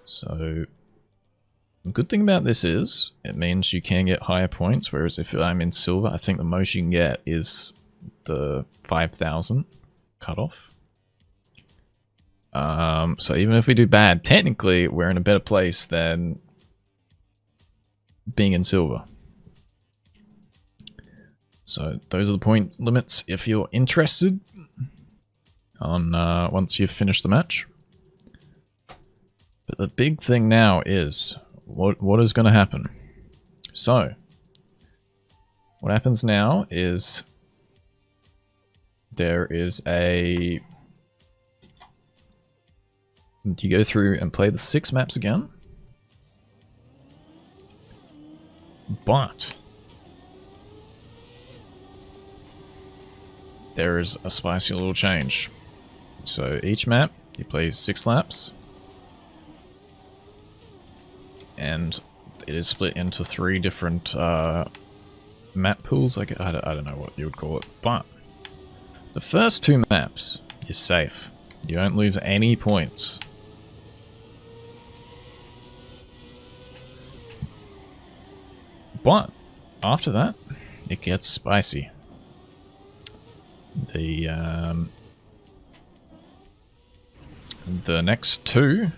So the good thing about this is it means you can get higher points, whereas if I'm in silver, I think the most you can get is the 5,000 cutoff. So even if we do bad, technically we're in a better place than being in silver. So those are the point limits if you're interested on once you've finished the match. But the big thing now is what is going to happen. So what happens now is there is a... You go through and play the 6 maps again. But there is a spicy little change. So each map, you play 6 laps. And it is split into 3 different map pools. I don't know what you would call it. But the first 2 maps, you're safe. You don't lose any points. But after that, it gets spicy. The next 2,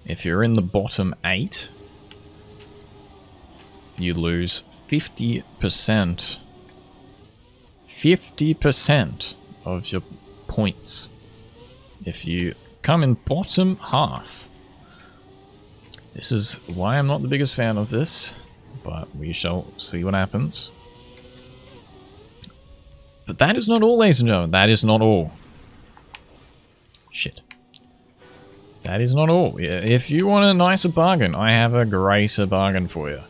if you're in the bottom 8, you lose 50%. 50% of your points. If you come in bottom half. This is why I'm not the biggest fan of this. But we shall see what happens. But that is not all, ladies and gentlemen. That is not all. Shit. That is not all. If you want a nicer bargain, I have a greater bargain for you.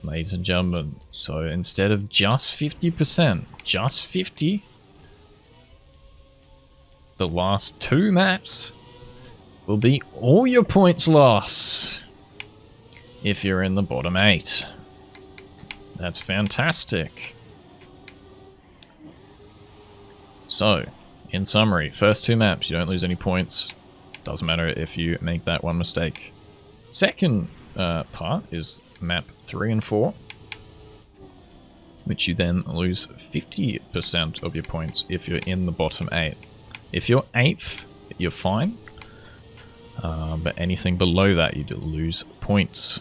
Ladies and gentlemen. So instead of just 50%, just 50, the last 2 maps will be all your points lost. If you're in the bottom 8. That's fantastic. So, in summary, first 2 maps, you don't lose any points. Doesn't matter if you make that one mistake. Second part is map 3 and 4, which you then lose 50% of your points if you're in the bottom 8. If you're 8th, you're fine. But anything below that, you do lose points.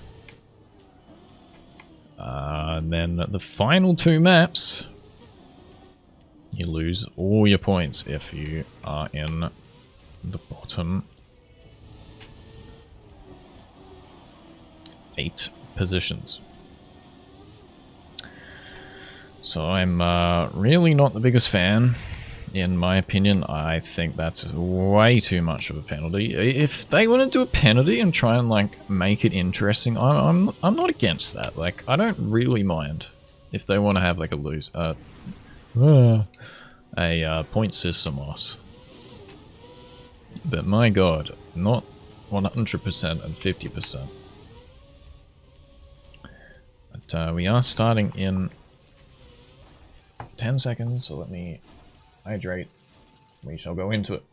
Then the final 2 maps, you lose all your points if you are in the bottom 8 positions. So I'm really not the biggest fan. In my opinion, I think that's way too much of a penalty. If they want to do a penalty and try and like make it interesting, I'm not against that. Like, I don't really mind if they want to have like a point system loss. But my god, not 100% and 50%. But we are starting in 10 seconds, so let me hydrate. We shall go into it.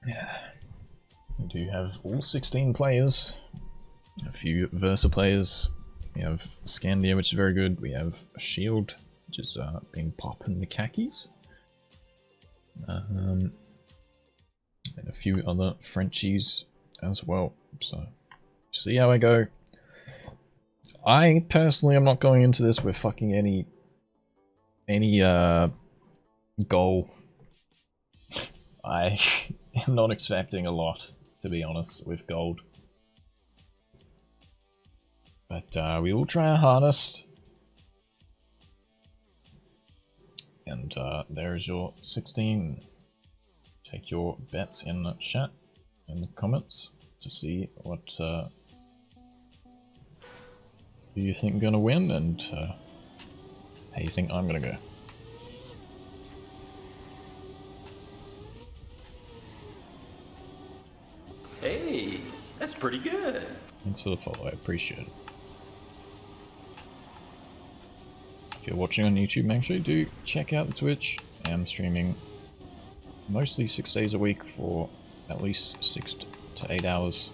Yeah. We do have all 16 players. A few Versa players. We have Scandia, which is very good. We have Shield, which has been popping the khakis. And a few other Frenchies as well. So, see how I go. I personally am not going into this with fucking any goal. I am not expecting a lot, to be honest, with gold. But we will try our hardest. And there's your 16. Take your bets in the chat, in the comments, to see what who you think gonna win and how you think I'm gonna go. Hey, that's pretty good. Thanks for the follow, I appreciate it. If you're watching on YouTube, make sure you do check out the Twitch. I am streaming mostly 6 days a week for at least 6 to 8 hours.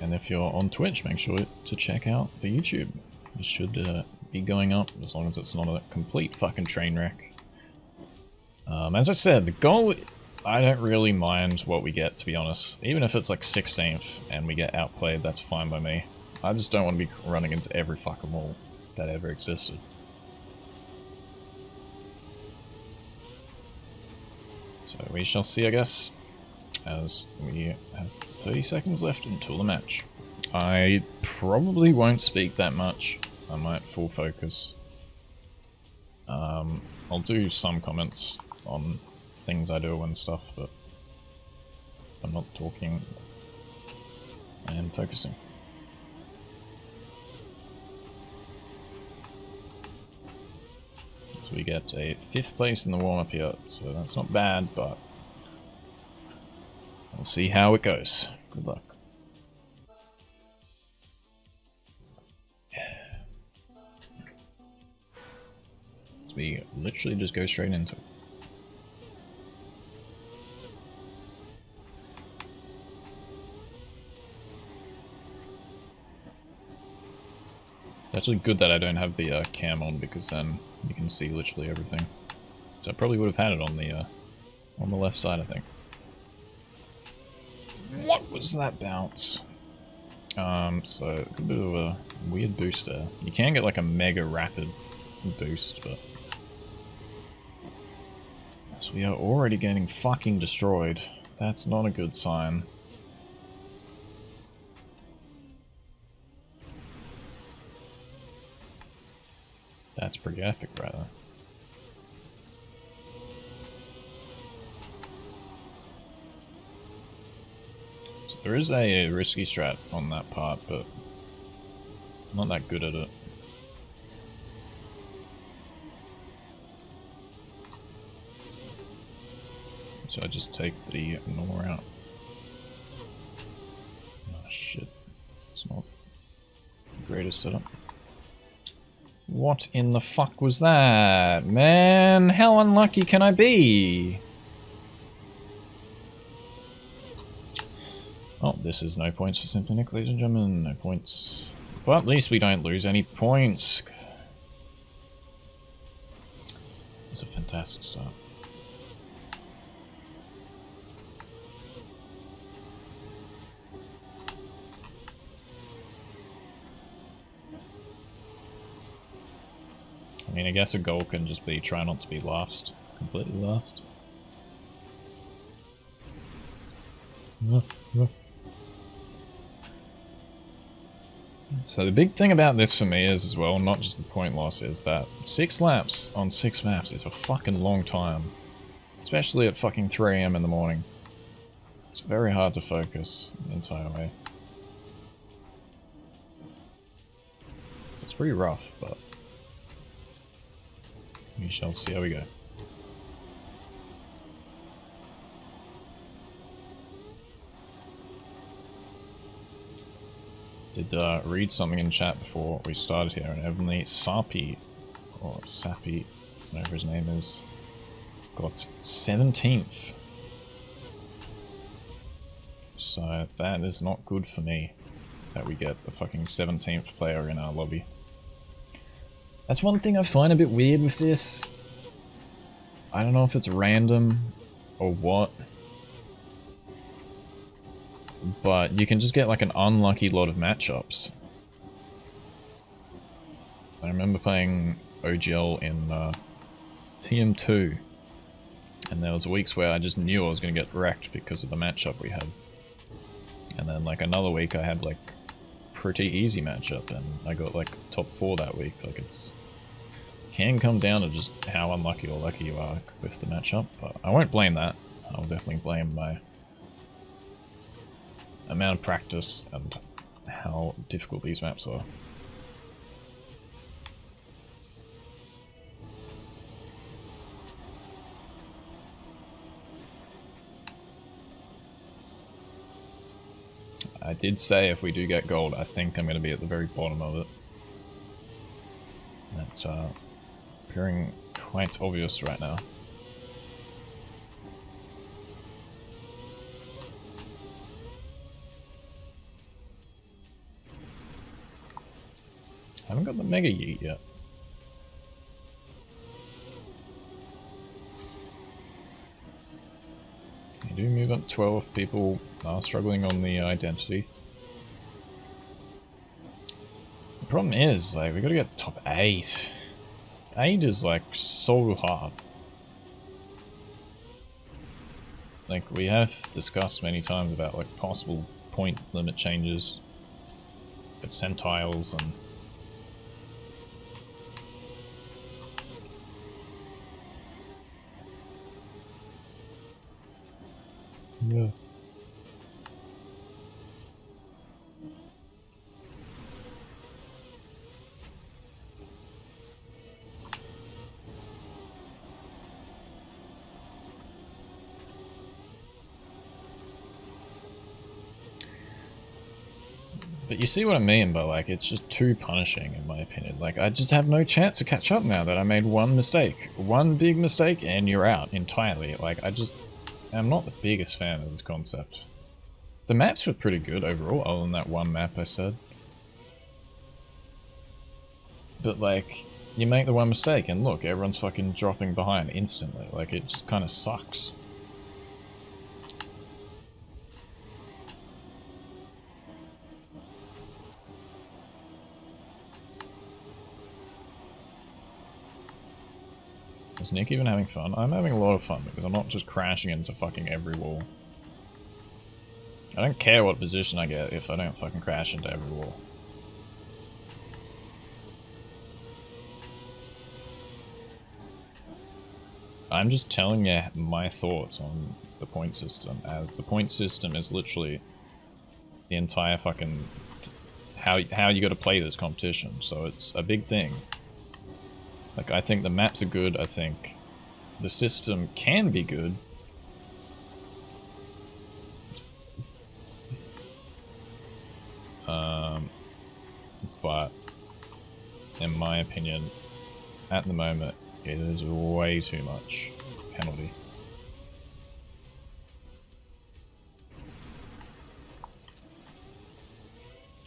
And if you're on Twitch, make sure to check out the YouTube. It should be going up as long as it's not a complete fucking train wreck. As I said, the goal, I don't really mind what we get, to be honest. Even if it's like 16th and we get outplayed, that's fine by me. I just don't want to be running into every fucking wall that ever existed. So we shall see, I guess, as we have 30 seconds left until the match. I probably won't speak that much. I might full focus. I'll do some comments on things I do and stuff, but I'm not talking. I am focusing. So we get a 5th place in the warm-up here, so that's not bad, but we'll see how it goes. Good luck. So we literally just go straight into it. It's actually good that I don't have the cam on, because then you can see literally everything. So I probably would have had it on the left side, I think. What was that bounce? So a bit of a weird boost there. You can get like a mega rapid boost, but so we are already getting fucking destroyed. That's not a good sign. That's pretty epic, rather. So there is a risky strat on that part, but I'm not that good at it. So I just take the Nor out. Oh shit. It's not the greatest setup. What in the fuck was that? Man, how unlucky can I be? Oh, this is no points for Simply Nick, ladies and gentlemen. No points. But at least we don't lose any points. It's a fantastic start. I mean, I guess a goal can just be try not to be last. Completely last. So the big thing about this for me is, as well, not just the point loss, is that 6 laps on 6 maps is a fucking long time. Especially at fucking 3 AM in the morning. It's very hard to focus the entire way. It's pretty rough, but we shall see how we go. Did read something in chat before we started here, and evidently Sapi, or Sappy, whatever his name is, got 17th. So that is not good for me, that we get the fucking 17th player in our lobby. That's one thing I find a bit weird with this. I don't know if it's random or what, but you can just get like an unlucky lot of matchups. I remember playing OGL in TM2, and there was weeks where I just knew I was going to get wrecked because of the matchup we had. And then like another week I had like pretty easy matchup, and I got like top 4 that week. Like it's can come down to just how unlucky or lucky you are with the matchup, but I won't blame that. I'll definitely blame my amount of practice and how difficult these maps are. I did say if we do get gold, I think I'm going to be at the very bottom of it. That's appearing quite obvious right now. Haven't got the Mega Yeet yet. You do move up 12, people are struggling on the identity. The problem is, like, we gotta get top 8. 8 is, like, so hard. Like, we have discussed many times about, like, possible point limit changes, percentiles, and yeah. But you see what I mean by, like, it's just too punishing in my opinion. Like, I just have no chance to catch up now that I made one mistake. One big mistake and you're out entirely. Like, I'm not the biggest fan of this concept. The maps were pretty good overall, other than that one map I said. But, like, you make the one mistake and look, everyone's fucking dropping behind instantly. Like, it just kind of sucks. Is Nick even having fun? I'm having a lot of fun because I'm not just crashing into fucking every wall. I don't care what position I get if I don't fucking crash into every wall. I'm just telling you my thoughts on the point system, as the point system is literally the entire fucking how you got to play this competition. So it's a big thing. Like, I think the maps are good, I think the system can be good. But in my opinion, at the moment, it is way too much penalty.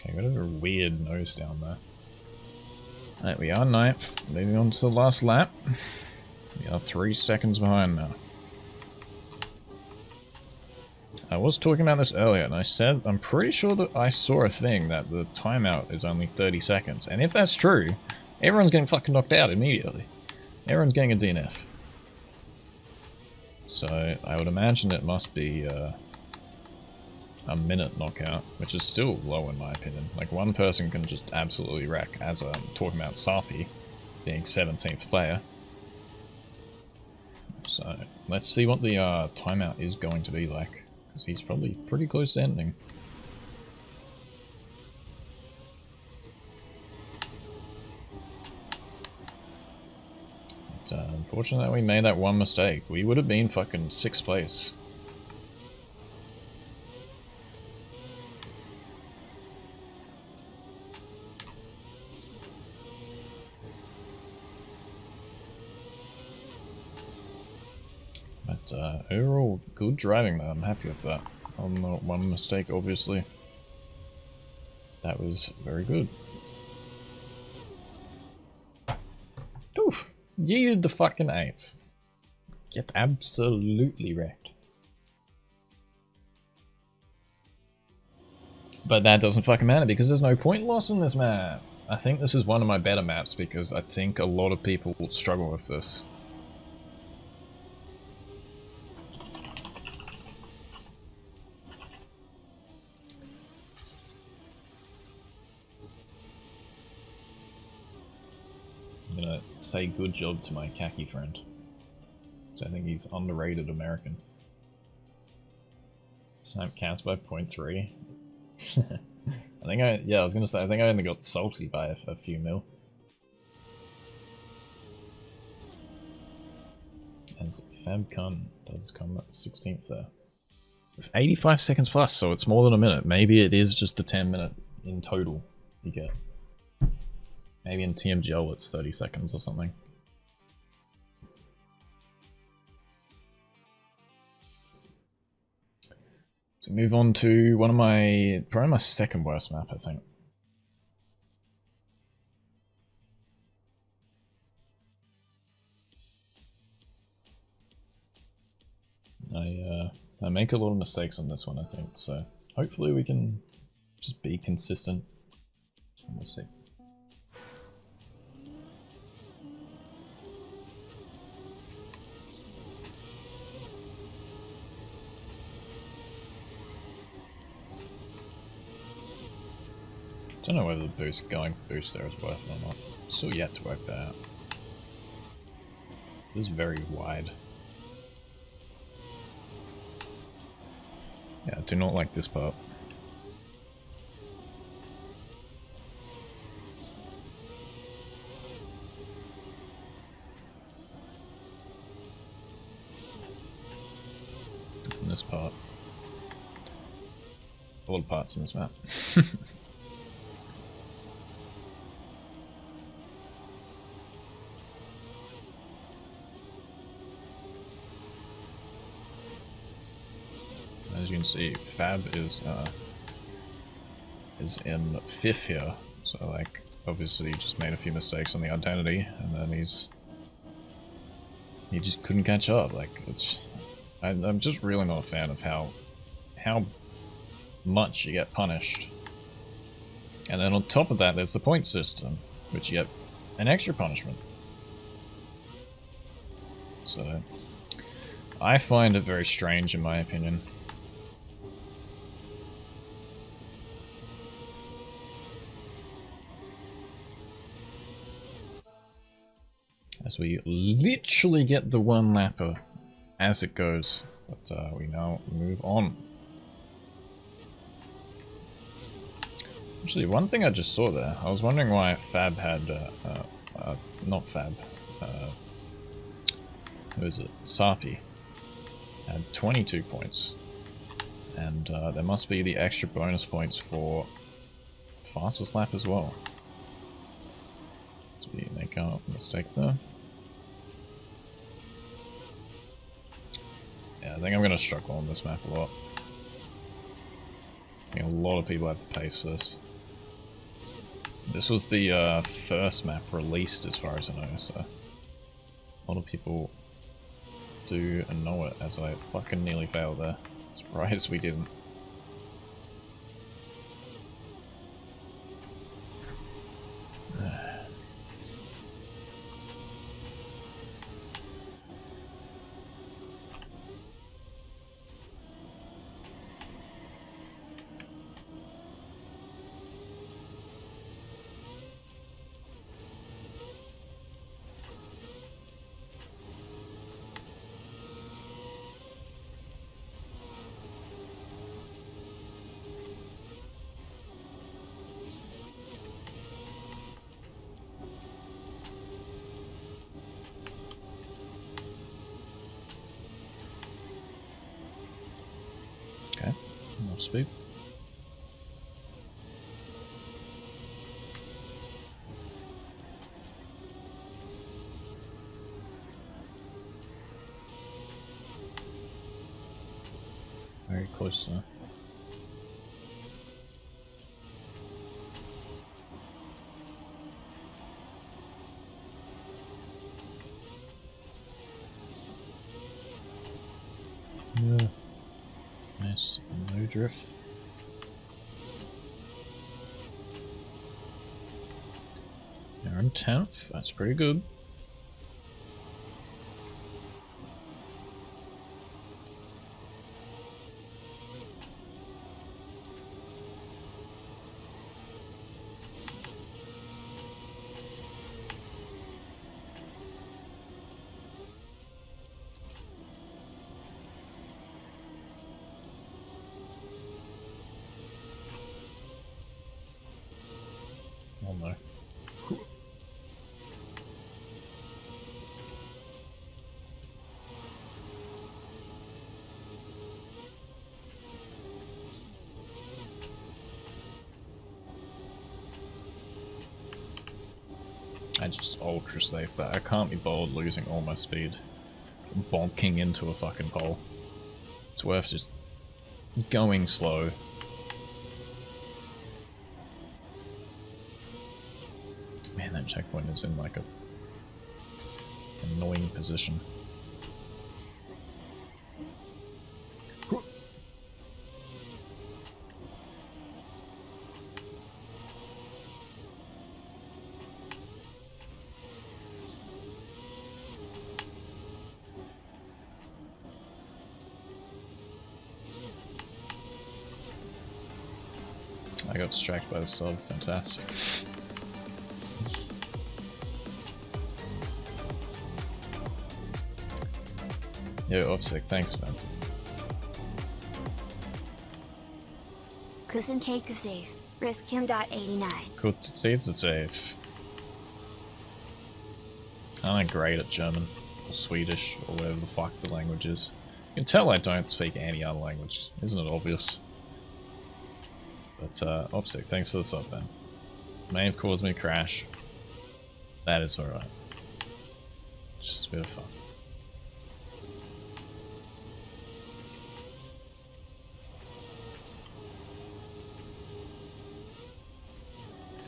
Okay, got a weird nose down there. Alright, we are 9th. Moving on to the last lap. We are 3 seconds behind now. I was talking about this earlier, and I said I'm pretty sure that I saw a thing that the timeout is only 30 seconds. And if that's true, everyone's getting fucking knocked out immediately. Everyone's getting a DNF. So I would imagine it must be a minute knockout, which is still low in my opinion. Like, one person can just absolutely wreck, as I'm talking about Sarpi being 17th player. So let's see what the timeout is going to be like, because he's probably pretty close to ending. But, unfortunately, we made that one mistake. We would have been fucking 6th place. But overall, good driving though, I'm happy with that. On the one mistake, obviously. That was very good. Oof! Yeeted the fucking 8th. Get absolutely wrecked. But that doesn't fucking matter because there's no point loss in this map. I think this is one of my better maps because I think a lot of people will struggle with this. I'm gonna say good job to my khaki friend. So I think he's underrated American. Snap cast by 0.3. I was gonna say, I think I only got salty by a few mil. As Fab Kun does come at 16th there. With 85 seconds plus, so it's more than a minute. Maybe it is just the 10-minute in total you get. Maybe in TMGL it's 30 seconds or something. So move on to one of my, probably my second worst map, I think. I make a lot of mistakes on this one, I think, so hopefully we can just be consistent. We'll see. Don't know whether the boost, going for boost there is worth it or not. Still yet to work that out. It is very wide. Yeah, I do not like this part. And this part. All the parts in this map. As you can see, Fab is in 5th here, so like obviously he just made a few mistakes on the identity, and then he just couldn't catch up. Like I'm just really not a fan of how much you get punished. And then on top of that, there's the point system, which you get an extra punishment. So I find it very strange, in my opinion. As we literally get the one lapper as it goes, but we now move on. Actually, one thing I just saw there, I was wondering why Fab had, not Fab, who is it? Sarpi had 22 points, and there must be the extra bonus points for fastest lap as well. So we make our mistake there. Yeah, I think I'm going to struggle on this map a lot. I think a lot of people have the pace for this. This was the first map released, as far as I know, so a lot of people do know it, as I fucking nearly failed there. Surprised we didn't. Okay, more speed. Very close there. Yeah. Nice, no drift. They're in 10th, that's pretty good. Oh no. I just ultra safe that. I can't be bothered losing all my speed. Bonking into a fucking pole. It's worth just going slow. Man, that checkpoint is in like a annoying position. I got distracted by the sub, fantastic. Yo, Opsic, thanks man. Couldn't take the safe. Risk him. 89. Cool, it's a save. I'm not great at German, or Swedish, or whatever the fuck the language is. You can tell I don't speak any other language, isn't it obvious? But, Opsic, thanks for the sub, man. May have caused me to crash. That is alright. Just a bit of fun.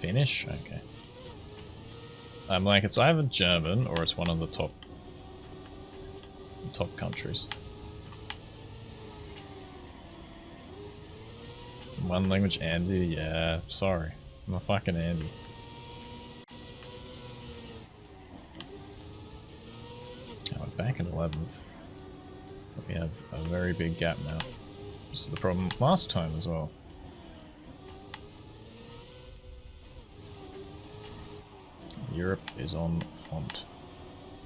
Finnish? Okay. I'm like, it's either German or it's one of the top countries. One language Andy? Yeah, sorry. I'm a fucking Andy. Oh, we're back in 11th. But we have a very big gap now. This is the problem last time as well. Europe is on front.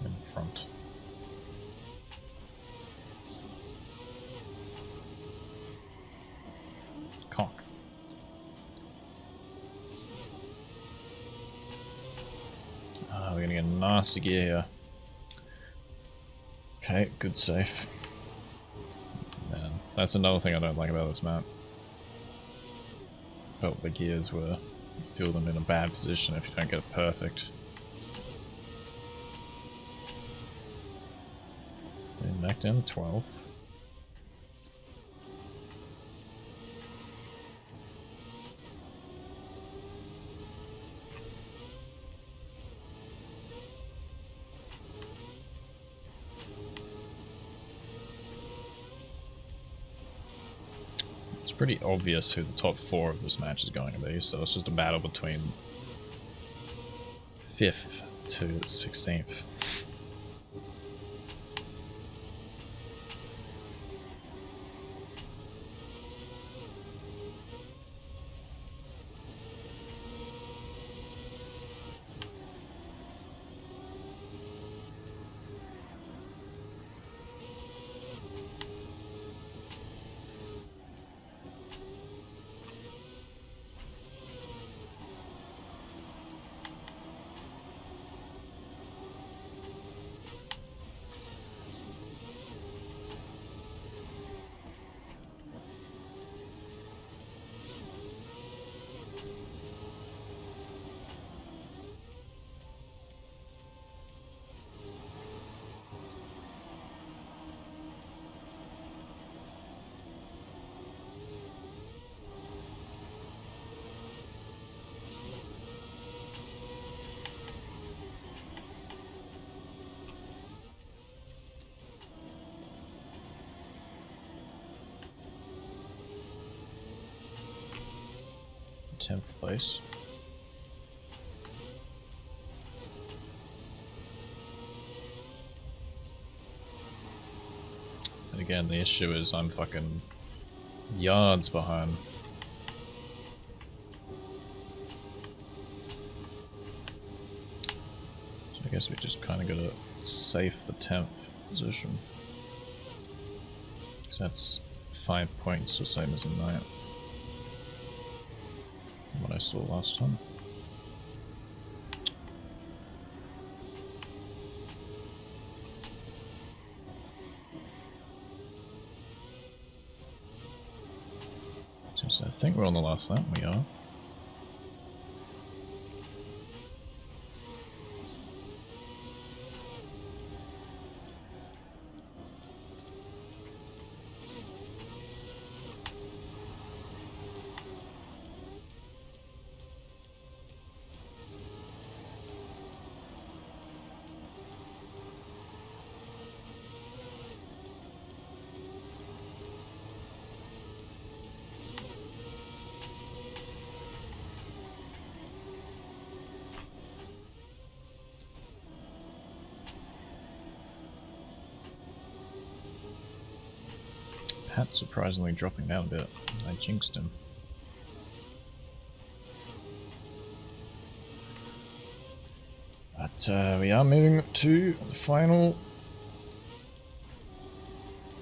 In front. Cock. Ah, we're gonna get a nasty gear here. Okay, good safe. Man, that's another thing I don't like about this map. Felt the gears were, you feel them in a bad position if you don't get it perfect. And back down to 12. It's pretty obvious who the top 4 of this match is going to be, so it's just a battle between 5th to 16th. Tenth place. And again, the issue is I'm fucking yards behind. So I guess we just kind of gotta safe the 10th position. Because that's 5 points, the same as in 9th. What I saw last time. So I think we're on the last lap, we are. Pat surprisingly dropping down a bit. I jinxed him. But we are moving to the final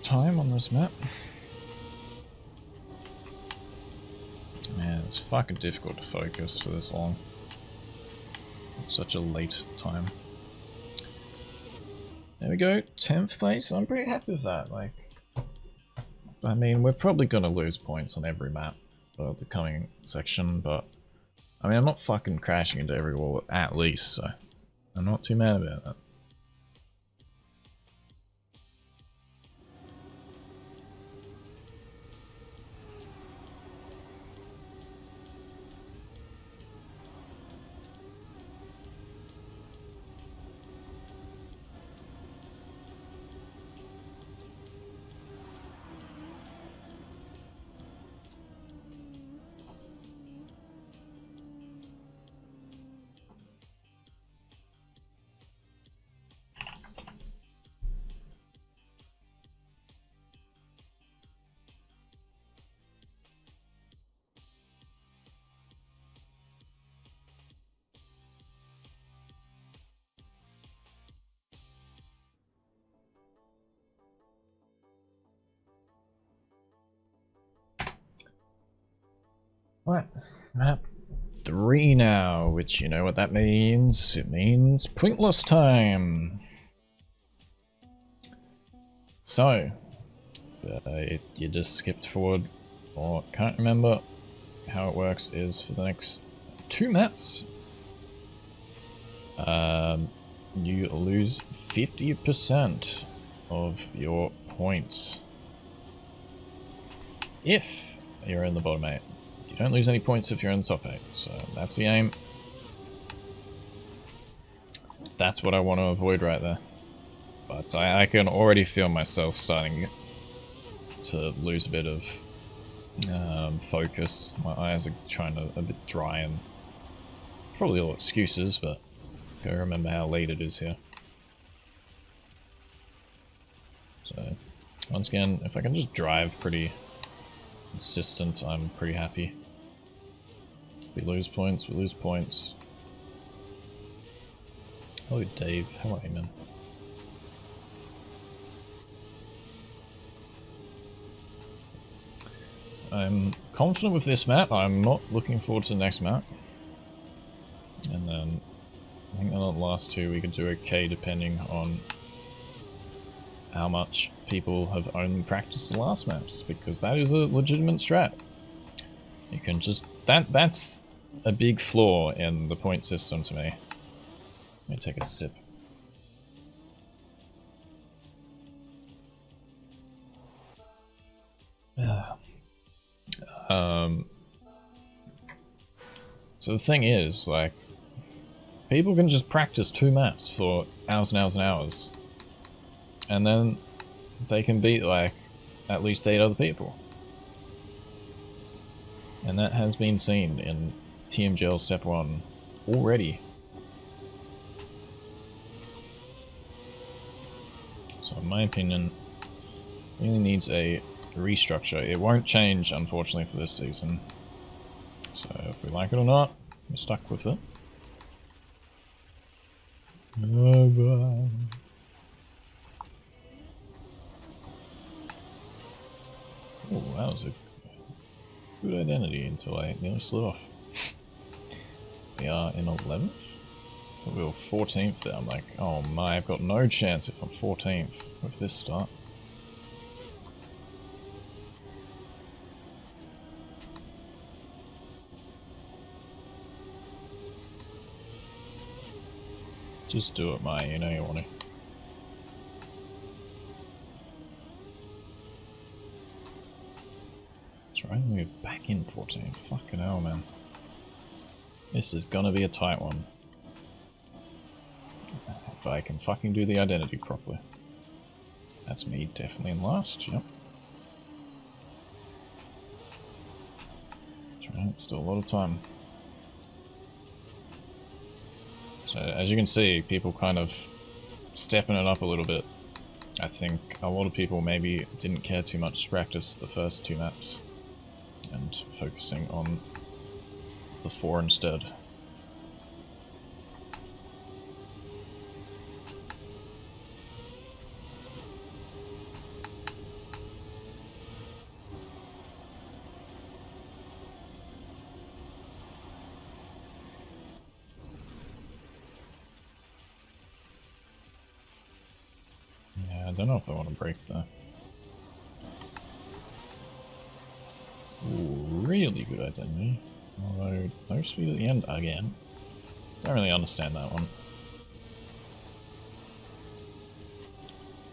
time on this map. Man, it's fucking difficult to focus for this long. It's such a late time. There we go, 10th place. I'm pretty happy with that. Like, I mean, we're probably gonna lose points on every map for the coming section, but I mean, I'm not fucking crashing into every wall at least, so I'm not too mad about that. Right, map 3 now, which you know what that means. It means pointless time. So, you just skipped forward, or can't remember how it works, is for the next 2 maps, you lose 50% of your points if you're in the bottom 8. You don't lose any points if you're in the top 8, so that's the aim. That's what I want to avoid right there. But I can already feel myself starting to lose a bit of focus. My eyes are trying to a bit dry, and probably all excuses, but gotta remember how late it is here. So once again, if I can just drive pretty consistent, I'm pretty happy. If we lose points, we lose points. Hello Dave, how are you, man? I'm confident with this map. I'm not looking forward to the next map. And then I think on the last 2 we could do okay depending on how much people have only practiced the last maps, because that is a legitimate strat. You can just that's a big flaw in the point system to me. Let me take a sip. So the thing is, like, people can just practice 2 maps for hours and hours and hours, and then they can beat, like, at least 8 other people. And that has been seen in TMGL Step 1 already. So in my opinion, it really needs a restructure. It won't change, unfortunately, for this season. So if we like it or not, we're stuck with it. Bye-bye. Oh, that was a good identity until I nearly slid off. We are in 11th? I thought we were 14th there. I'm like, oh my, I've got no chance if I'm 14th with this start. Just do it, Maya, you know you want to. That's right, we're back in 14. Fucking hell, man. This is gonna be a tight one. If I can fucking do the identity properly. That's me definitely in last, yep. That's right, still a lot of time. So as you can see, people kind of stepping it up a little bit I think a lot of people maybe didn't care too much to practice the first 2 maps and focusing on the 4 instead. Yeah, I don't know if I want to break that. Ooh, really good identity. Although, no speed at the end again. Don't really understand that one.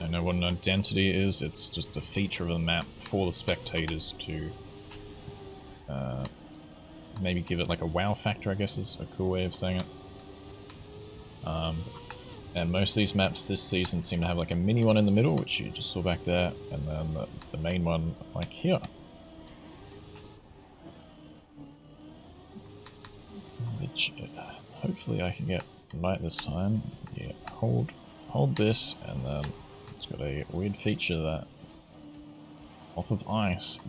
I know what an identity is, it's just a feature of the map for the spectators to maybe give it like a wow factor, I guess is a cool way of saying it. And most of these maps this season seem to have like a mini one in the middle, which you just saw back there, and then the main one like here. Which hopefully I can get right this time. Yeah, hold this, and then it's got a weird feature that off of ice,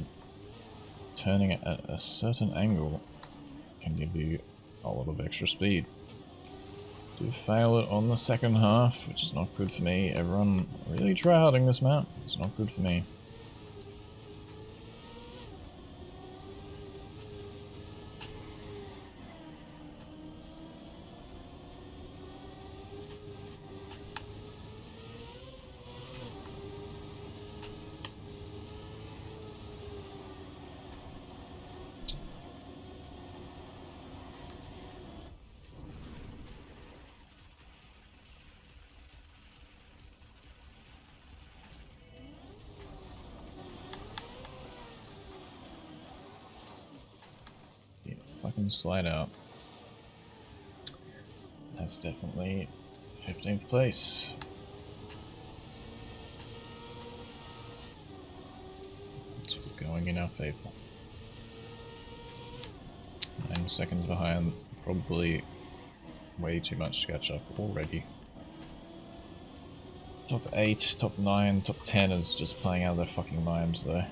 turning it at a certain angle can give you a lot of extra speed. Do fail it on the second half, which is not good for me. Everyone really tryharding this map. It's not good for me. Fucking slide out. That's definitely 15th place. It's going in our favor. 9 seconds behind, probably way too much to catch up already. Top 8, top 9, top 10 is just playing out of their fucking minds though.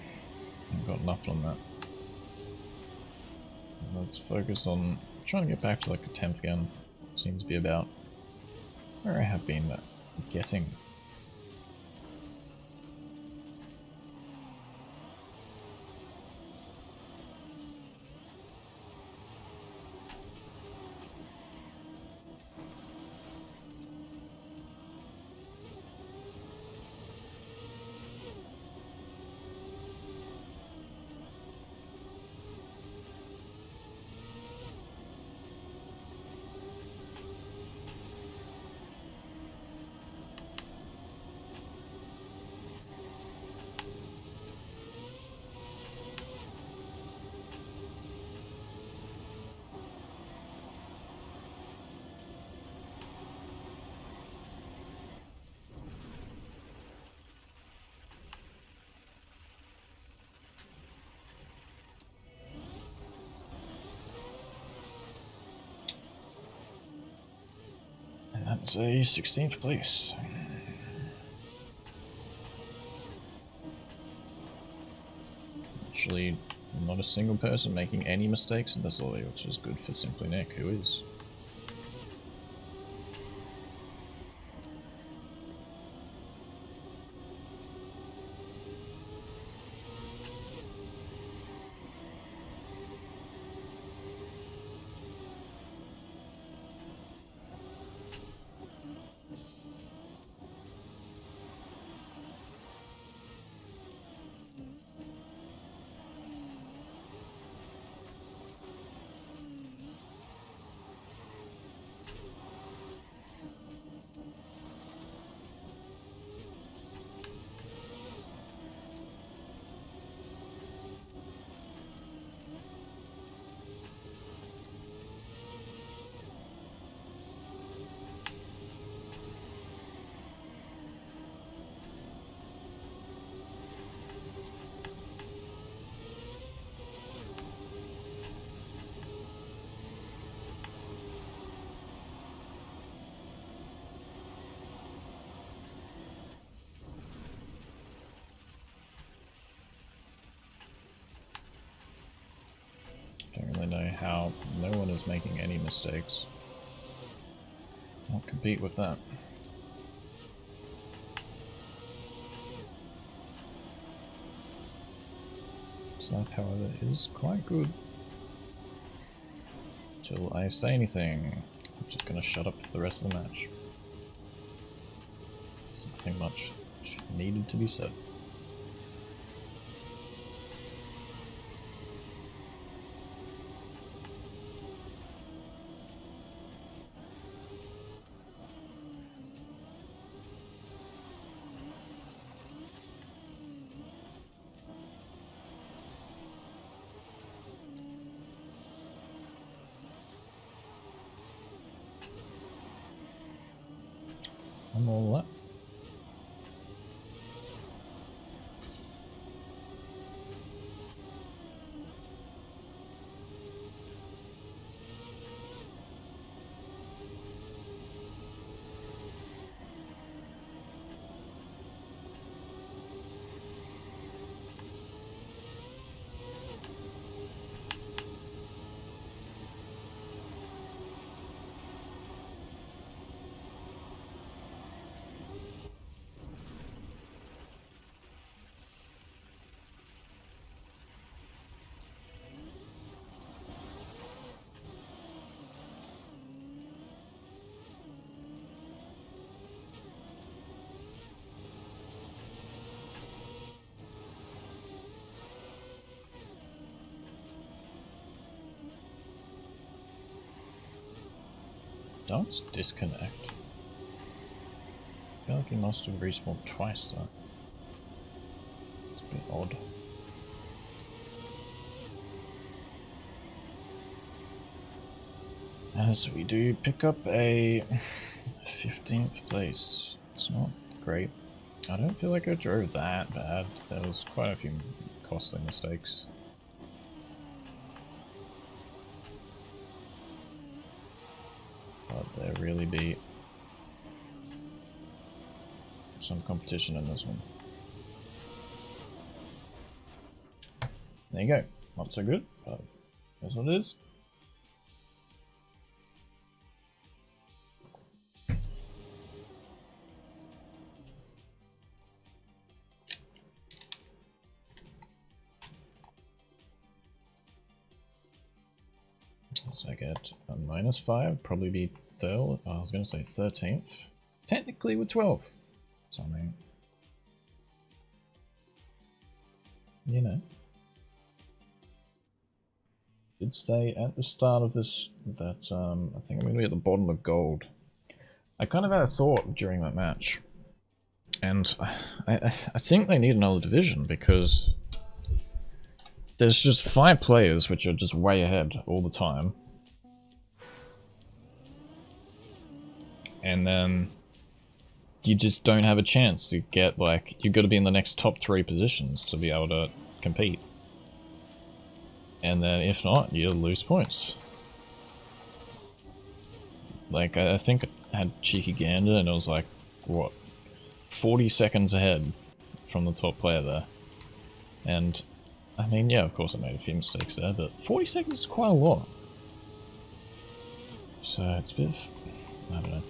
I've got nothing on that. Let's focus on trying to get back to like a 10th again. Seems to be about where I have been getting. That's a 16th place. Actually, not a single person making any mistakes in this lobby, which is good for Simply Nick, who is. how no one is making any mistakes. I'll compete with that. Slap, however, is quite good. Till I say anything, I'm just gonna shut up for the rest of the match. There's nothing much needed to be said. I'm all that. Don't disconnect. I feel like he must have respawned twice though. It's a bit odd. As we do pick up a 15th place. It's not great. I don't feel like I drove that bad. There was quite a few costly mistakes. But there really be some competition in this one. There you go. Not so good, but that's what it is. So I get a -5, probably be third. I was going to say 13th. Technically with 12. So I mean, you know, did stay at the start of this that I think I'm going to be at the bottom of gold. I kind of had a thought during that match, and I think they need another division because there's just 5 players which are just way ahead all the time. And then you just don't have a chance to get, like, you've got to be in the next top 3 positions to be able to compete. And then if not, you lose points. Like, I think I had Cheeky Gander and it was like, what, 40 seconds ahead from the top player there. And, I mean, yeah, of course I made a few mistakes there, but 40 seconds is quite a lot. So it's a bit of, I don't know.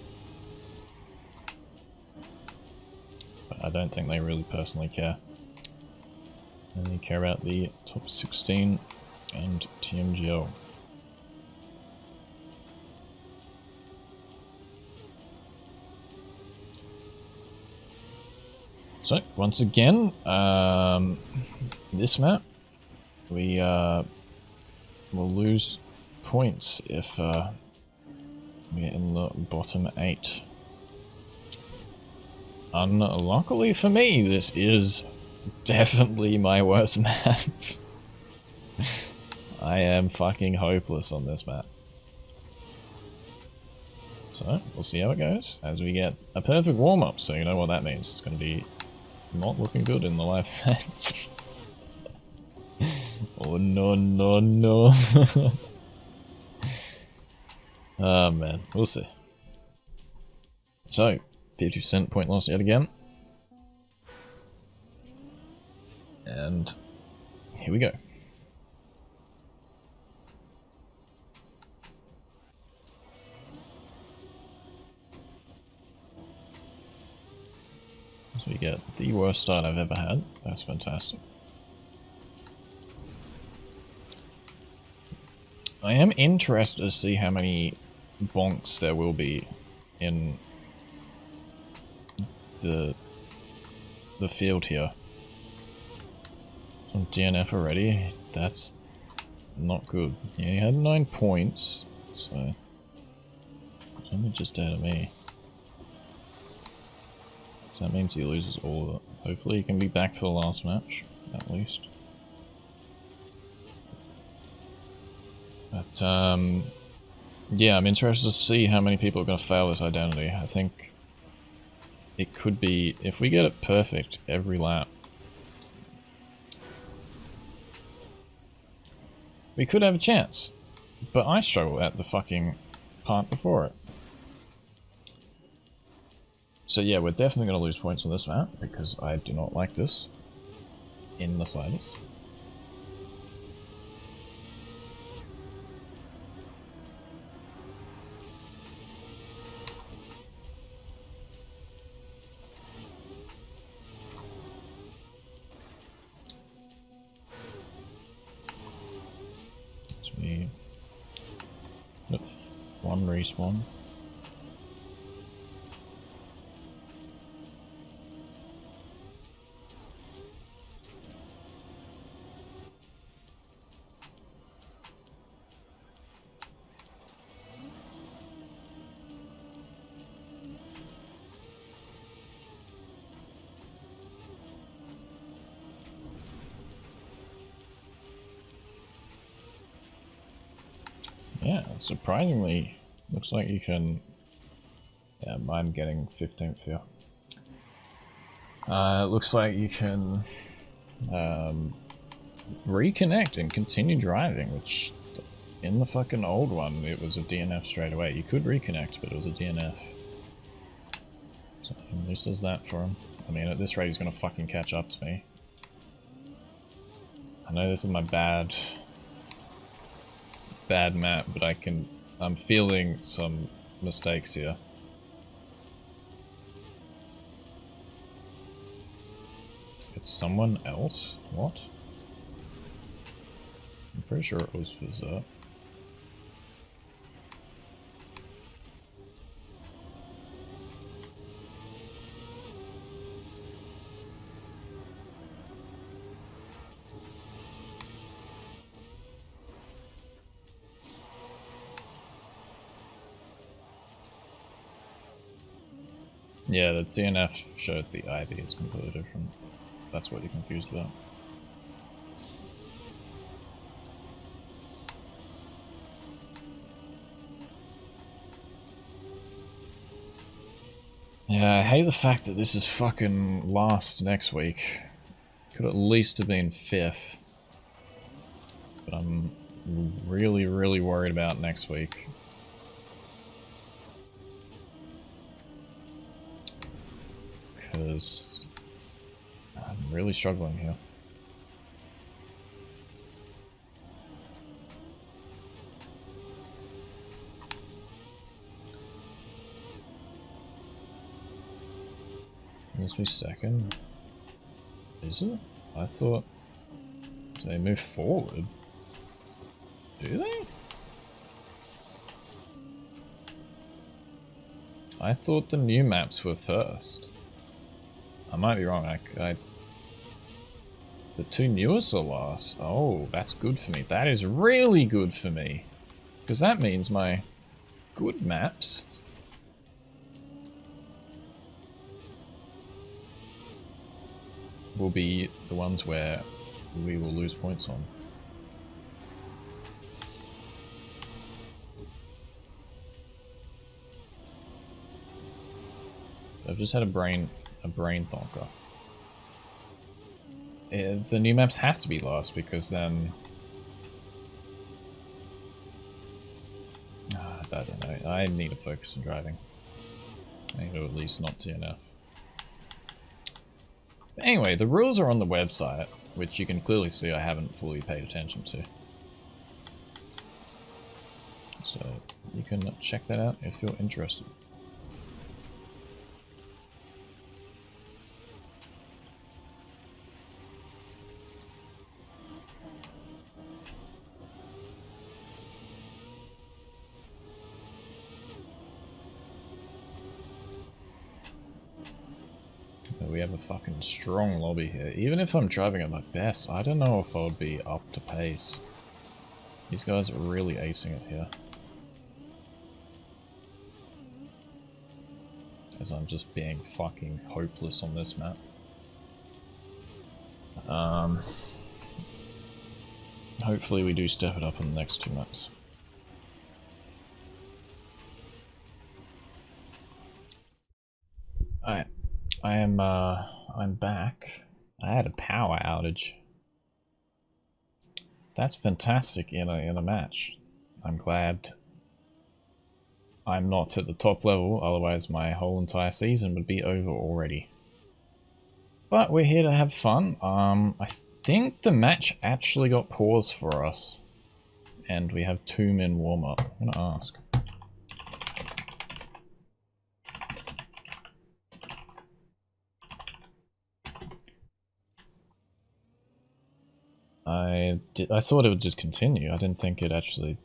But I don't think they really personally care. They only care about the top 16 and TMGL. So, once again, this map, we will lose points if we're in the bottom 8. Unluckily for me, this is definitely my worst map. I am fucking hopeless on this map. So, we'll see how it goes as we get a perfect warm-up, so you know what that means. It's going to be not looking good in the live match. Oh no, no, no. Oh man, we'll see. So, 50% point loss yet again. And here we go. So we get the worst start I've ever had. That's fantastic. I am interested to see how many bonks there will be in the field here. Some DNF already. That's not good. Yeah, he had 9 points, so it's only just ahead of me. So that means he loses all of it. Hopefully he can be back for the last match, at least. But, yeah, I'm interested to see how many people are going to fail this identity. I think it could be, if we get it perfect every lap, we could have a chance. But I struggle at the fucking part before it. So yeah, we're definitely going to lose points on this map, because I do not like this in the slightest. So we got 1 respawn. Yeah, surprisingly, looks like you can... Yeah, I'm getting 15th here. It looks like you can reconnect and continue driving, which in the fucking old one, it was a DNF straight away. You could reconnect, but it was a DNF. So at least there's that for him. I mean, at this rate, he's gonna fucking catch up to me. I know this is my bad map, but I'm feeling some mistakes here. It's someone else? What? I'm pretty sure it was for Zert. Yeah, the DNF showed the ID, it's completely different. That's what you're confused about. Yeah, I hate the fact that this is fucking last next week. Could at least have been 5th. But I'm really, really worried about next week. Because I'm really struggling here. This be second. Is it? I thought they move forward. Do they? I thought the new maps were first. I might be wrong. The 2 newest are last. Oh, that's good for me. That is really good for me. Because that means my good maps will be the ones where we will lose points on. I've just had a brain thonker. The new maps have to be last because then... I don't know. I need to focus on driving. I need to at least not DNF. But anyway, the rules are on the website, which you can clearly see I haven't fully paid attention to. So you can check that out if you're interested. we have a fucking strong lobby here. Even if I'm driving at my best, I don't know if I would be up to pace. These guys are really acing it here. As I'm just being fucking hopeless on this map. Hopefully we do step it up in the next 2 maps. Alright, I'm back. I had a power outage. That's fantastic in a match. I'm glad I'm not at the top level, otherwise my whole entire season would be over already. But we're here to have fun. I think the match actually got paused for us. And we have 2 men warm up. I'm gonna ask. I thought it would just continue. I didn't think it actually...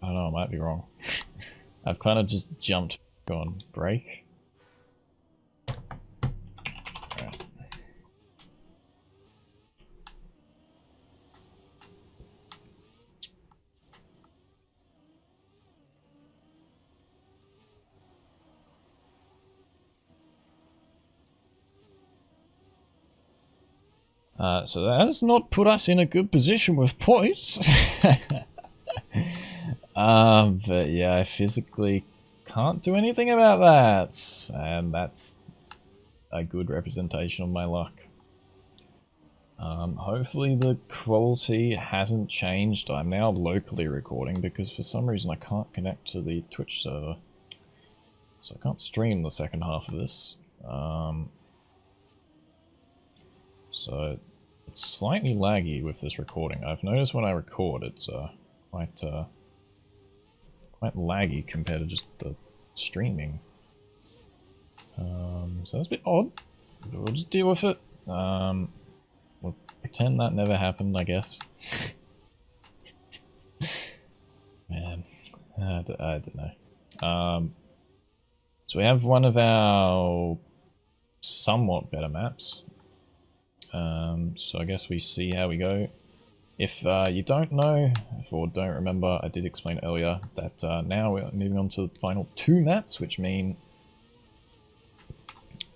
I don't know, I might be wrong. I've kind of just jumped on break. So that has not put us in a good position with points. But yeah, I physically can't do anything about that. And that's a good representation of my luck. Hopefully the quality hasn't changed. I'm now locally recording because for some reason I can't connect to the Twitch server. So I can't stream the second half of this. So it's slightly laggy with this recording. I've noticed when I record it's quite laggy compared to just the streaming. So that's a bit odd. But we'll just deal with it. We'll pretend that never happened, I guess. Man, I don't know. So we have one of our somewhat better maps. So I guess we see how we go. If you don't know, or don't remember, I did explain earlier that now we're moving on to the final 2 maps, which mean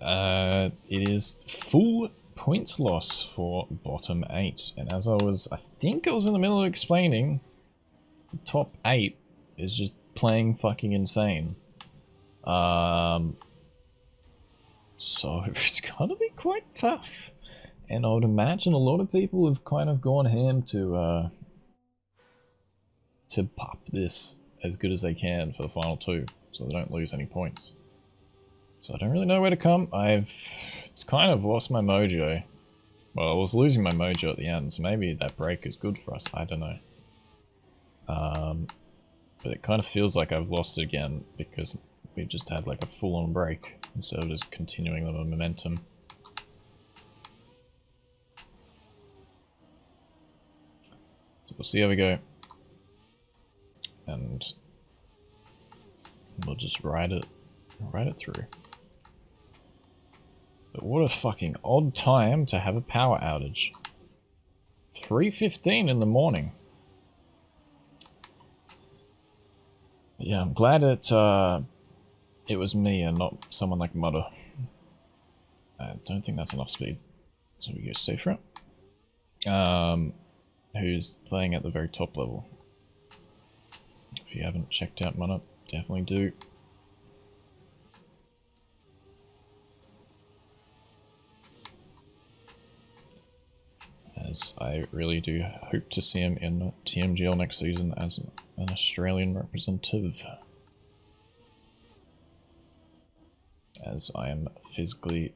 it is full points loss for bottom 8. And as I think I was in the middle of explaining, the top 8 is just playing fucking insane. So it's gonna be quite tough. And I would imagine a lot of people have kind of gone ham to pop this as good as they can for the final 2, so they don't lose any points. So I don't really know where to come. It's kind of lost my mojo. Well, I was losing my mojo at the end, so maybe that break is good for us. I don't know. But it kind of feels like I've lost it again because we've just had like a full-on break instead of just continuing the momentum. We'll see how we go, and we'll just ride it through. But what a fucking odd time to have a power outage. 3:15 in the morning. Yeah, I'm glad it was me and not someone like Mudder. I don't think that's enough speed, so we go safe route. Who's playing at the very top level. If you haven't checked out Mudder, definitely do. As I really do hope to see him in TMGL next season as an Australian representative. As I am physically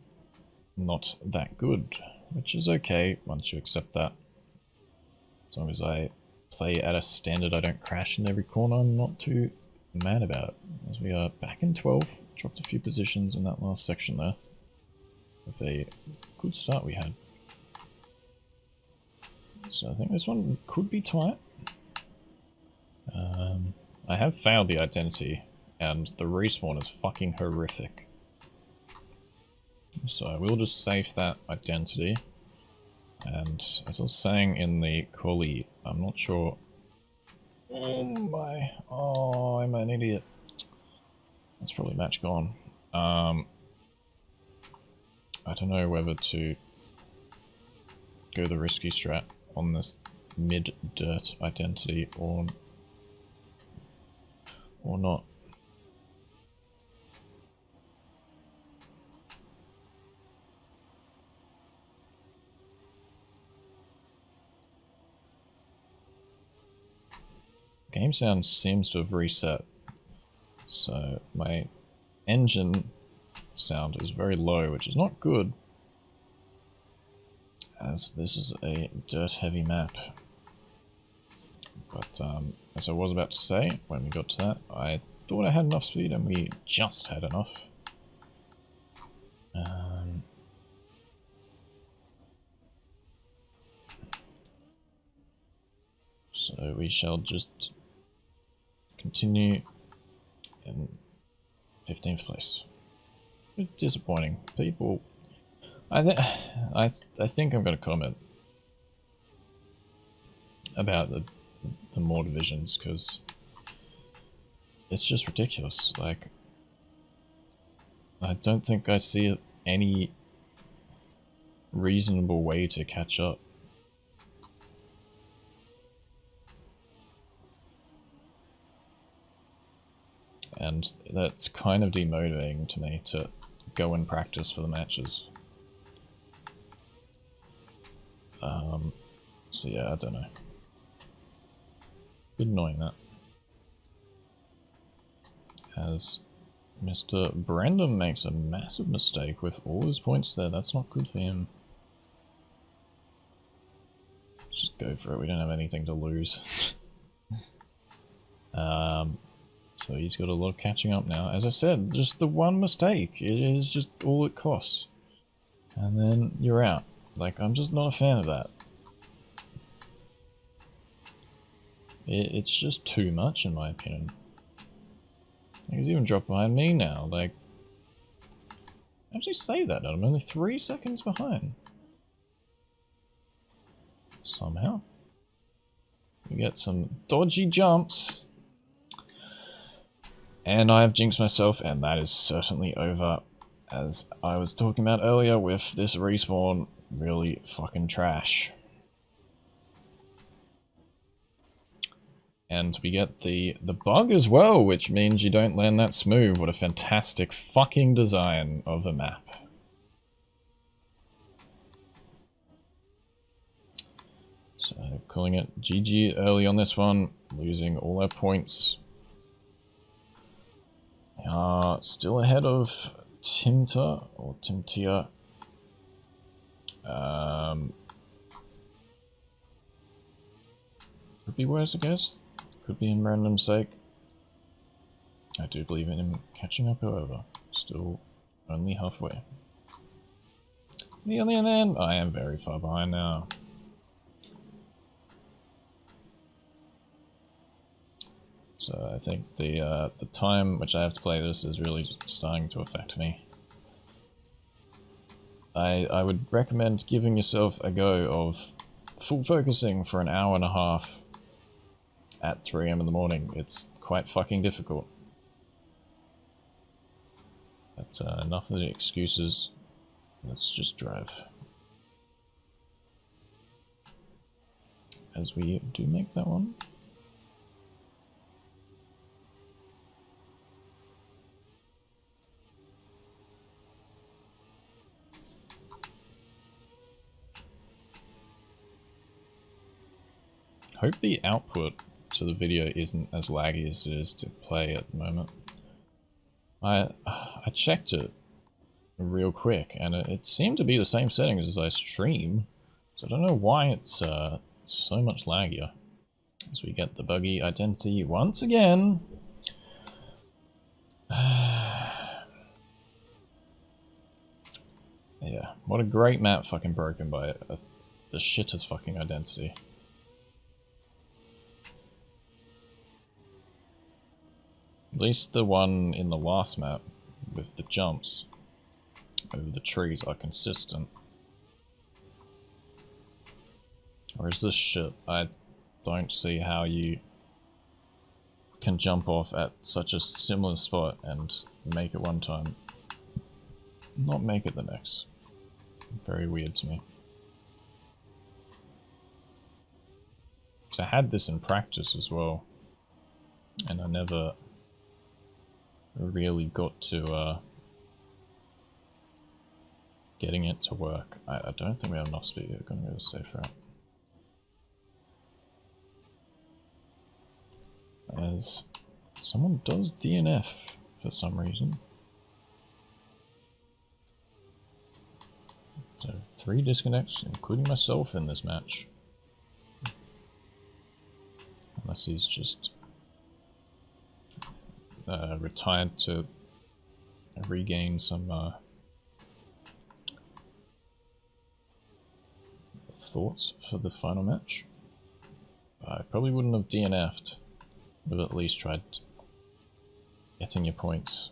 not that good, which is okay once you accept that. As long as I play at a standard I don't crash in every corner, I'm not too mad about it. As we are back in 12, dropped a few positions in that last section there. With a good start we had. So I think this one could be tight. I have failed the identity, and the respawn is fucking horrific. So I will just save that identity. And as I was saying in the callie, I'm not sure. Oh my! Oh, I'm an idiot. That's probably match gone. I don't know whether to go the risky strat on this mid-dirt identity or not. Game sound seems to have reset, so my engine sound is very low, which is not good, as this is a dirt-heavy map. But as I was about to say, when we got to that, I thought I had enough speed, and we just had enough. So we shall just continue in 15th place. It's disappointing. People, I think I'm going to comment about the more divisions, because it's just ridiculous. Like, I don't think I see any reasonable way to catch up. And that's kind of demotivating to me to go and practice for the matches. So yeah, I don't know. Bit annoying that. As Mr. Brandon makes a massive mistake with all his points there. That's not good for him. Let's just go for it. We don't have anything to lose. So he's got a lot of catching up now. As I said, just the one mistake. It is just all it costs. And then you're out. Like, I'm just not a fan of that. It's just too much, in my opinion. He's even dropped behind me now. Like, I actually say that, I'm only 3 seconds behind. Somehow. We get some dodgy jumps. And I have jinxed myself, and that is certainly over. As I was talking about earlier with this respawn, really fucking trash. And we get the bug as well, which means you don't land that smooth. What a fantastic fucking design of a map. So, calling it GG early on this one, losing all our points. Still ahead of Timta, or Timtia. Could be worse, I guess. Could be in random sake. I do believe in him catching up, however. Still only halfway. Nearly an end. I am very far behind now. So I think the time which I have to play this is really starting to affect me. I would recommend giving yourself a go of full focusing for an hour and a half at 3 AM in the morning. It's quite fucking difficult. But enough of the excuses. Let's just drive. As we do make that one. Hope the output to the video isn't as laggy as it is to play at the moment. I checked it real quick, and it seemed to be the same settings as I stream, so I don't know why it's so much laggier. As we get the buggy identity once again. Yeah, what a great map fucking broken by the shittest fucking identity. At least the one in the last map with the jumps over the trees are consistent. Or is this shit? I don't see how you can jump off at such a similar spot and make it one time, not make it the next. Very weird to me. So I had this in practice as well, and I never really got to getting it to work. I don't think we have enough speed. We're gonna go the safe route. As someone does DNF for some reason. So 3 disconnects, including myself in this match. Unless he's just retired to regain some thoughts for the final match. I probably wouldn't have DNF'd, but at least tried getting your points.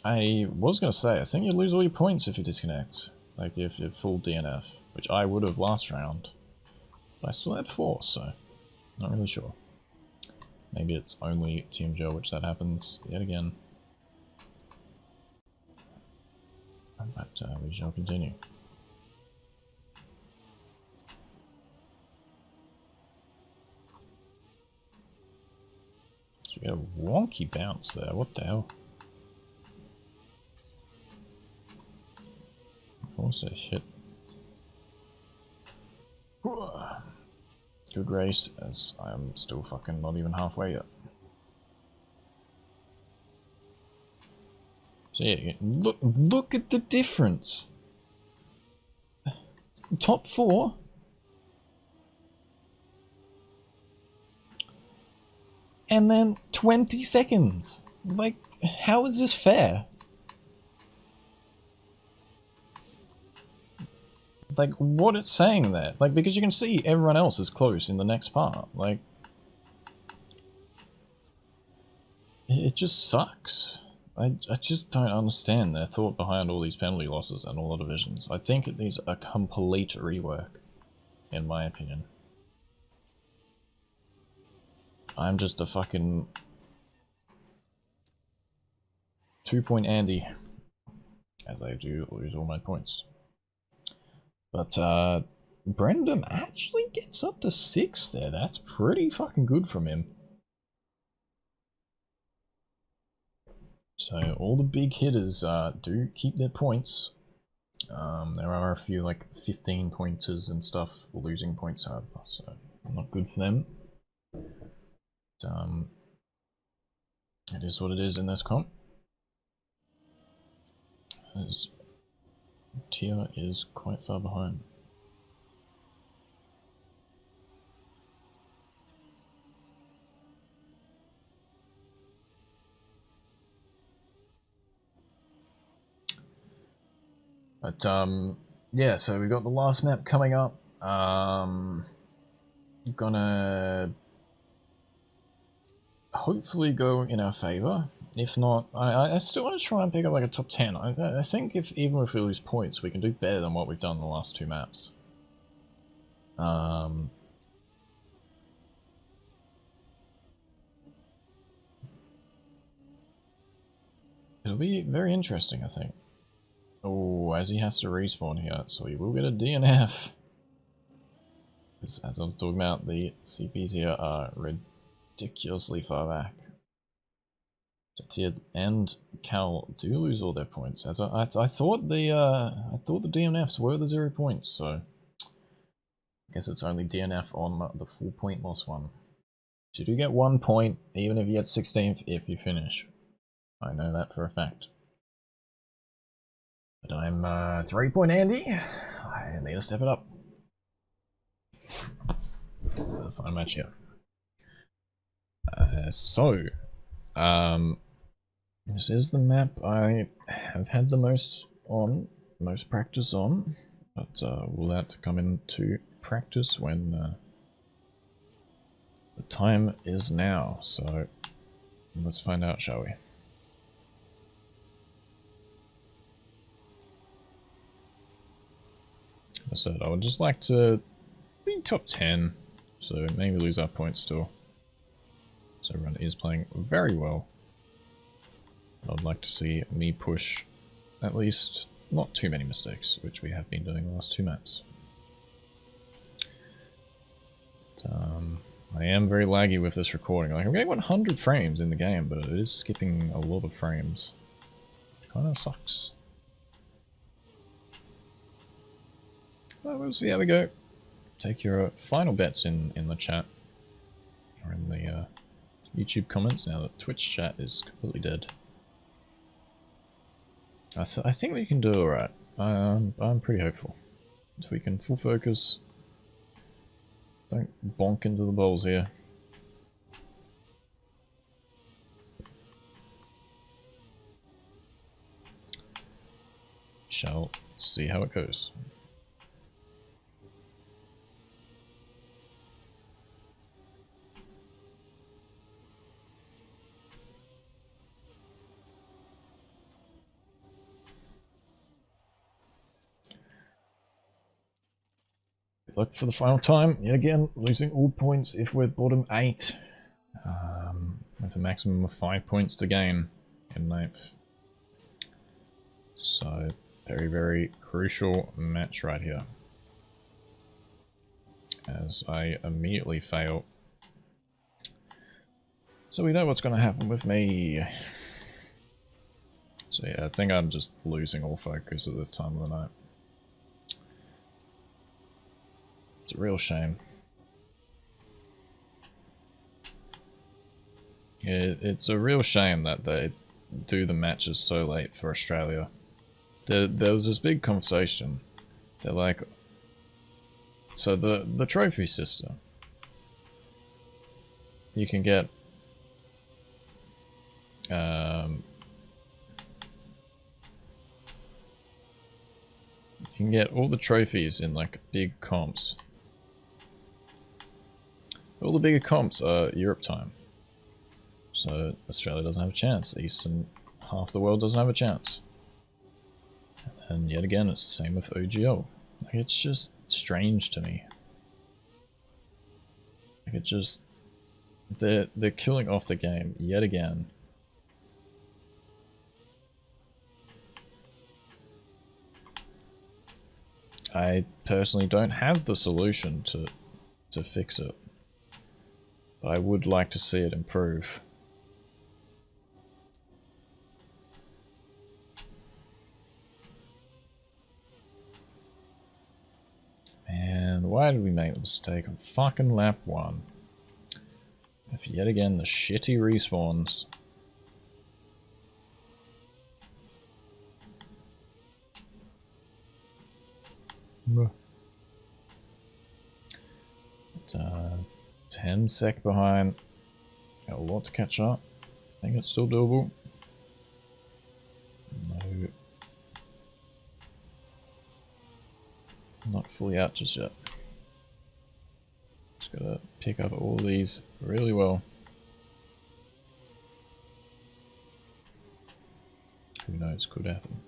I was going to say, I think you lose all your points if you disconnect. Like if you're full DNF, which I would have last round. But I still had 4, so not really sure. Maybe it's only Team Joe which that happens yet again. But we shall continue. So we got a wonky bounce there, what the hell? Also hit. Good race, as I'm still fucking not even halfway yet. So yeah, look at the difference. Top 4. And then 20 seconds. Like, how is this fair? Like, what it's saying there. Like, because you can see everyone else is close in the next part. Like, it just sucks. I just don't understand their thought behind all these penalty losses and all the divisions. I think it needs a complete rework, in my opinion. I'm just a fucking 2-point Andy, as I do lose all my points. But Brendan actually gets up to 6 there. That's pretty fucking good from him. So all the big hitters do keep their points. There are a few like 15 pointers and stuff losing points, however, so not good for them. But, it is what it is in this comp. As Tia is quite far behind. But yeah, so we got the last map coming up. Gonna hopefully go in our favor. If not, I still want to try and pick up like a top 10. I think even if we lose points, we can do better than what we've done in the last 2 maps. It'll be very interesting, I think. Oh, as he has to respawn here, so he will get a DNF. Because as I was talking about, the CPs here are ridiculously far back. Tiered and Cal do lose all their points. As I thought the DNFs were the 0 points, so I guess it's only DNF on the 4-point loss one. So you do get 1 point, even if you get 16th if you finish. I know that for a fact. But I'm 3-point Andy. I need to step it up. For the final match here. This is the map I have had the most practice on, but will that come into practice when the time is now? So let's find out, shall we? I said I would just like to be top 10, so maybe lose our points still. So everyone is playing very well. I'd like to see me push at least not too many mistakes, which we have been doing the last 2 maps. But, I am very laggy with this recording. Like, I'm getting 100 frames in the game, but it is skipping a lot of frames. Which kind of sucks. But we'll see how we go. Take your final bets in the chat. Or in the YouTube comments now that Twitch chat is completely dead. I think we can do alright. I'm pretty hopeful. If we can full focus, don't bonk into the balls here. Shall see how it goes. Look for the final time, yet again, losing all points if we're bottom 8. With a maximum of 5 points to gain in 9th. So, very, very crucial match right here. As I immediately fail. So we know what's going to happen with me. So yeah, I think I'm just losing all focus at this time of the night. It's a real shame. Yeah, it's a real shame that they do the matches so late for Australia. There was this big conversation. They're like, so the trophy system, you can get you can get all the trophies in like big comps. All the bigger comps are Europe time. So Australia doesn't have a chance. The eastern half of the world doesn't have a chance. And yet again, it's the same with OGL. Like, it's just strange to me. Like, it just... They're killing off the game yet again. I personally don't have the solution to fix it. But I would like to see it improve. And why did we make the mistake of fucking lap 1? If yet again the shitty respawns. But, 10 sec behind. Got a lot to catch up. I think it's still doable. No. Not fully out just yet. Just gotta pick up all these really well. Who knows, could happen.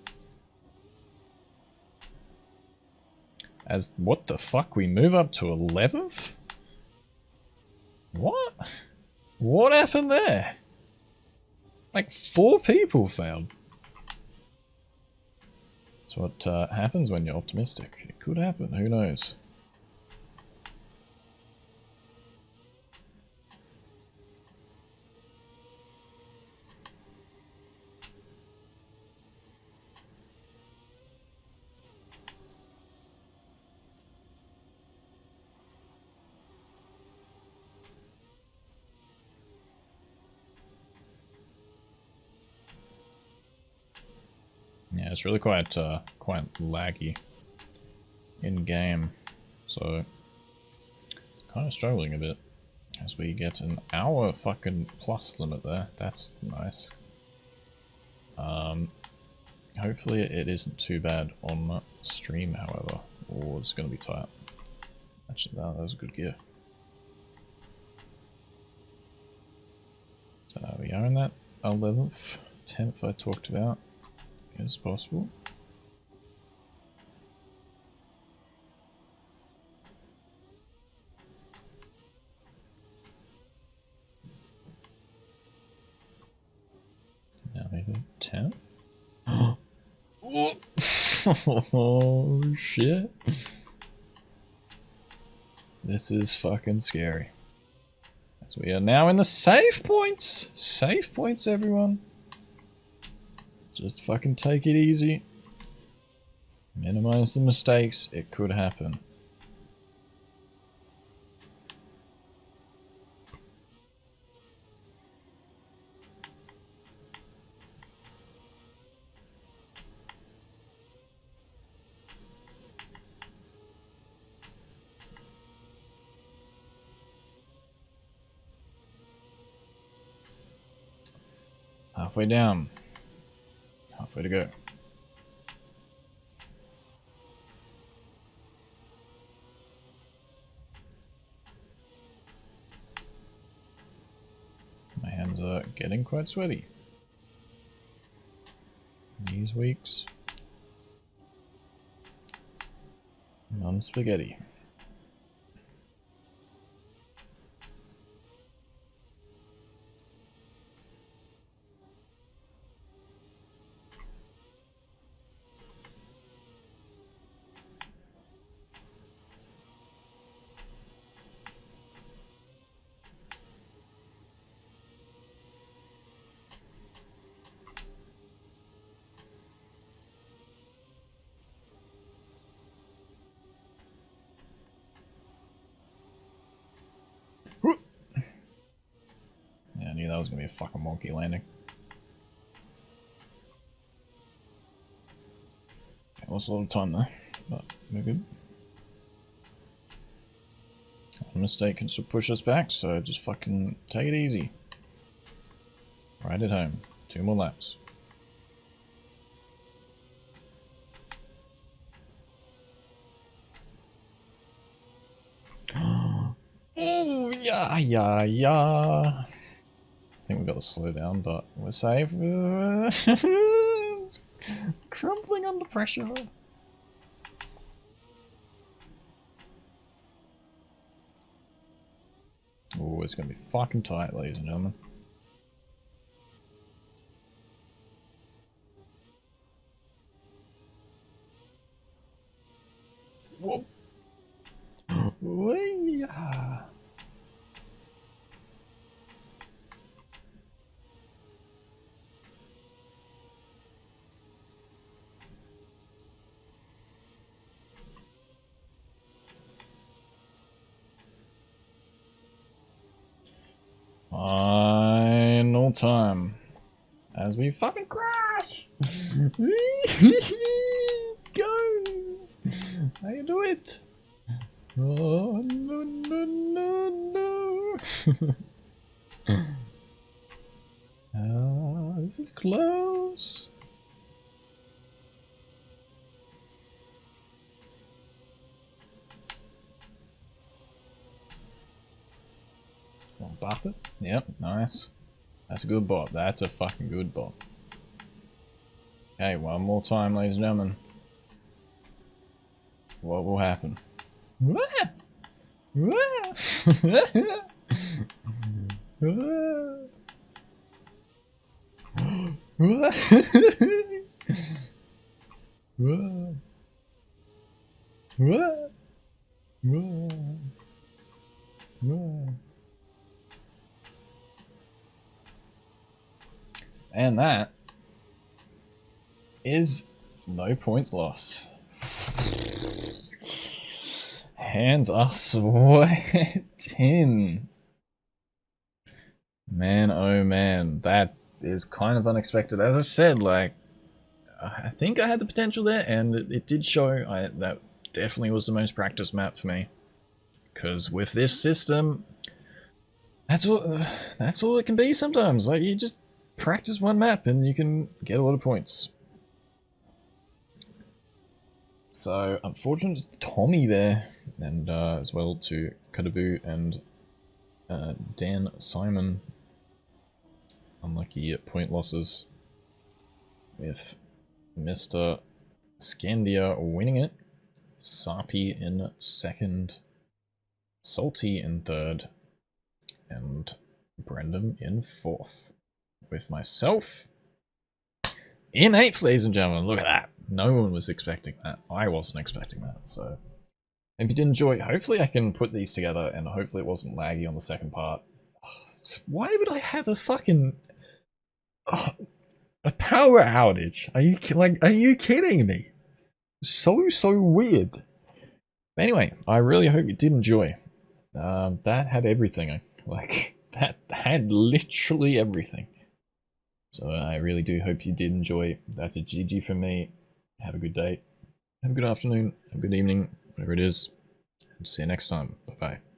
As what the fuck, we move up to 11th? What? What happened there? Like 4 people failed. That's what happens when you're optimistic. It could happen, who knows? Yeah, it's really quite laggy in game, so kind of struggling a bit as we get an hour fucking plus limit there. That's nice. Hopefully it isn't too bad on stream, however, or it's going to be tight. Actually, no, that was a good gear. So we are in that 11th, 10th I talked about. As possible. Oh shit. This is fucking scary. As we are now in the save points. Save points, everyone. Just fucking take it easy. Minimize the mistakes. It could happen. Halfway down. Halfway to go. My hands are getting quite sweaty. These weeks. Mum spaghetti. Yeah, I knew that was gonna be a fucking wonky landing. Okay, lost a lot of time there, but we're good. A mistake can still push us back, so just fucking take it easy. Right at home. 2 more laps. Oh, yeah, yeah, yeah. I think we've got to slow down, but we're safe. Crumbling under pressure. Oh, it's gonna be fucking tight, ladies and gentlemen. Whoa. Wee-ah. Final time. As we fucking crash! Go! How you do it? Oh, no, no, no, no. This is close. One bop it. Yep, nice. That's a good bot. That's a fucking good bot. Okay, one more time, ladies and gentlemen. What will happen? And that is no points loss. Hands are sweating. Man, oh man, that is kind of unexpected. As I said, like, I think I had the potential there, and it did show. That definitely was the most practice map for me. Because with this system, that's all it can be sometimes. Like, you just practice one map and you can get a lot of points. So, unfortunate Tommy there, and as well to Kadabu and Dan Simon. Unlucky point losses, with Mr. Scandia winning it, Sarpy in second, Salty in third, and Brendan in fourth. With myself in eighth, ladies and gentlemen. Look at that. No one was expecting that. I wasn't expecting that, so... If you did enjoy, hopefully I can put these together, and hopefully it wasn't laggy on the second part. Why would I have a fucking... a power outage? Are you kidding me? So weird. But anyway, I really hope you did enjoy. That had everything. Like, that had literally everything. So I really do hope you did enjoy. That's a GG for me. Have a good day. Have a good afternoon. Have a good evening. Whatever it is. See you next time. Bye-bye.